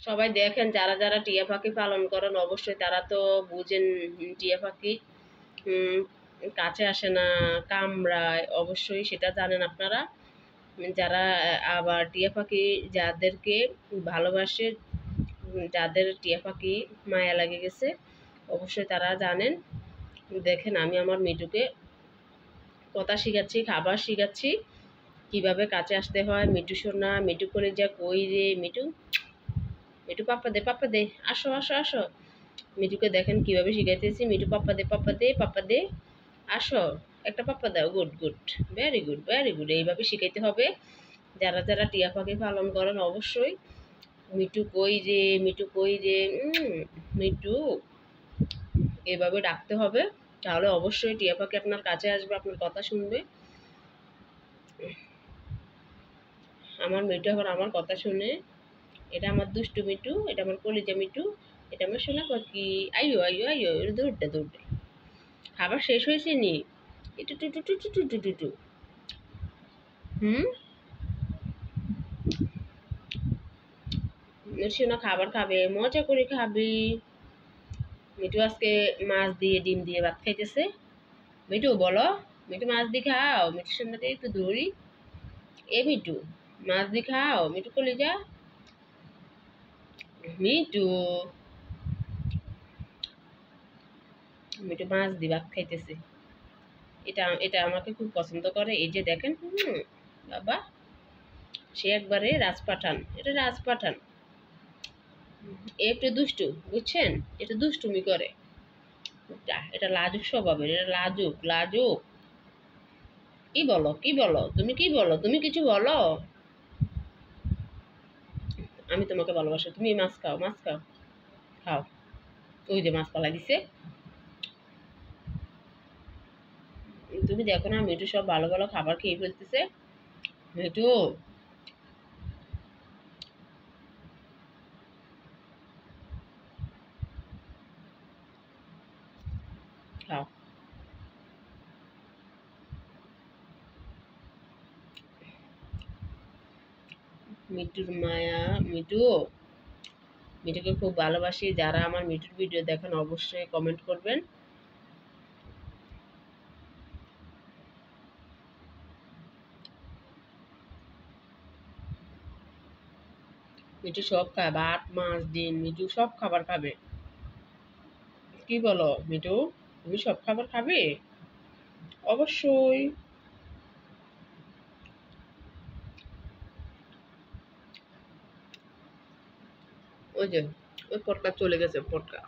সবাই দেখেন, যারা যারা টিয়া পাখি পালন করেন অবশ্যই তারা তো বুঝেন টিয়া পাখি উম, কাছে আসে না, কামড়ায়, অবশ্যই সেটা জানেন আপনারা। যারা আবার টিয়া পাখি যাদেরকে ভালোবাসে, যাদের টিয়া পাখি মায়া লাগে গেছে, অবশ্যই তারা জানেন। দেখেন আমি আমার মিঠুকে কথা শিখাচ্ছি, খাবার শিখাচ্ছি, কিভাবে কাছে আসতে হয়। মিঠু সোনা, মিঠু করে যা কই রে মিঠু, মিঠু পাপ্পা দে, পাপ্পা দে, আসো আসো আসো। মিঠুকে দেখেন কিভাবে শিখাইতেছি, মিঠু পাপ্পা দে, পাপ্পা দে, পাপ্পা দে, আসো, একটা পাপ্পা দাও, good good, very good very good. এইভাবে শিখাইতে হবে। যারা যারা টিয়া পাখি পালন করেন অবশ্যই মিঠু কই রে, মিঠু কই রে, মিঠু, এভাবে ডাকতে হবে। তাহলে অবশ্যই টিয়া পাখি আপনার কাছে আসবে, আপনার কথা শুনবে। আমার মিঠু এখন আমার কথা শুনে। এটা আমার দুষ্টু মিঠু, এটা আমার কলিজা মিঠু, এটা আমার সোনা পাখি। আইয়ো আইয়ো আইয়ো, দৌড়টা দৌড়টা। খাবার শেষ হয়েছে নি? একটু টু টু টু টু টু টু টু টু। হুম, সোনা খাবার খাবে, মজা করে খাবি। মিঠু আজকে মাছ দিয়ে ডিম দিয়ে ভাত খাইতেছে। মিঠু বলো, মিঠু মাছ দিয়ে খাও, মিঠুর সামনে একটু ধরি। এ মিঠু, মাছ দিয়ে খাও, মিঠু কলিজা, মিঠু, মিঠু মাছ দিয়ে ভাত খাইতেছে। এটা এটা আমাকে খুব পছন্দ করে। এই যে দেখেন, বাবা, সে একবারে রাজপাঠান, এটা রাজপাঠান। একটু দুষ্টু, বুঝছেন, এটা দুষ্টুমি করে। এটা লাজুক স্বভাবের, এটা লাজুক লাজুক। কি বলো, কি বলো, তুমি কি বলো, তুমি কিছু বলো। আমি তোমাকে ভালোবাসি, তুমি মাছ খাও, মাছ খাও, খাও। ওই যে মাছ পালা দিছে। তুমি দেখো না, মিঠু সব ভালো ভালো খাবার খেয়ে ফেলতেছে। মিঠু, খাও। মিঠুর মায়া, মিঠু, মিঠুকে খুব ভালোবাসি। যারা আমার মিঠুর ভিডিও দেখেন অবশ্যই কমেন্ট করবেন। মিঠু সব খায়, ভাত মাছ ডিম, মিঠু সব খাবার খাবে। কি বলো মিঠু, তুমি সব খাবার খাবে? অবশ্যই। ওই যে, ওই পটকা চলে গেছে, পটকা।